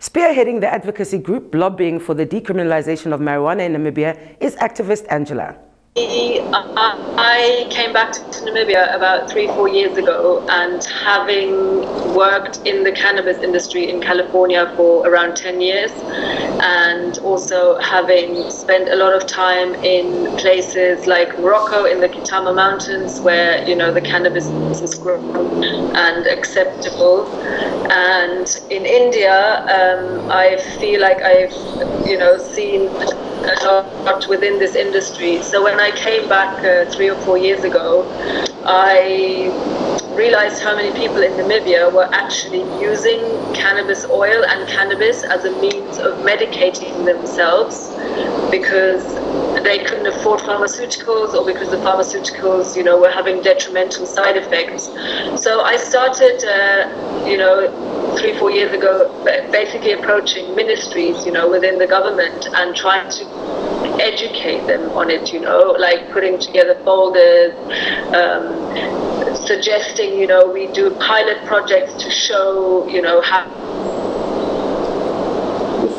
Spearheading the advocacy group lobbying for the decriminalisation of marijuana in Namibia is activist Angela. I came back to Namibia about 3-4 years ago, and having worked in the cannabis industry in California for around 10 years, and also having spent a lot of time in places like Morocco in the Kitama Mountains, where the cannabis is grown and acceptable, and in India, I feel like I've seen a lot within this industry. So when I came back 3 or 4 years ago, I realized how many people in Namibia were actually using cannabis oil and cannabis as a means of medicating themselves because they couldn't afford pharmaceuticals, or because the pharmaceuticals, were having detrimental side effects. So I started, 3-4 years ago, basically approaching ministries, within the government and trying to educate them on it, like putting together folders, suggesting, we do pilot projects to show,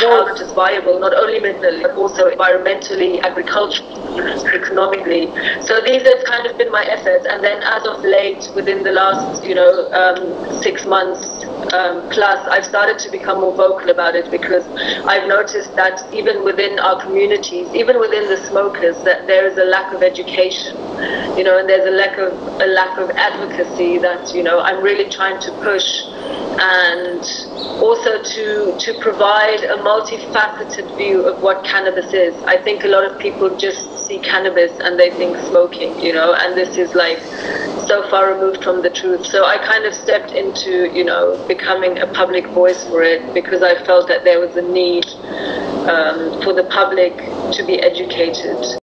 how it is viable, not only mentally, but also environmentally, agriculturally, economically. So these have kind of been my efforts. And then as of late, within the last, 6 months plus, I've started to become more vocal about it, because I've noticed that even within our communities, even within the smokers, that there is a lack of education, and there's a lack of advocacy that, I'm really trying to push, and also to provide a multifaceted view of what cannabis is. I think a lot of people just see cannabis and they think smoking, and this is like so far removed from the truth. So I kind of stepped into, becoming a public voice for it, because I felt that there was a need for the public to be educated.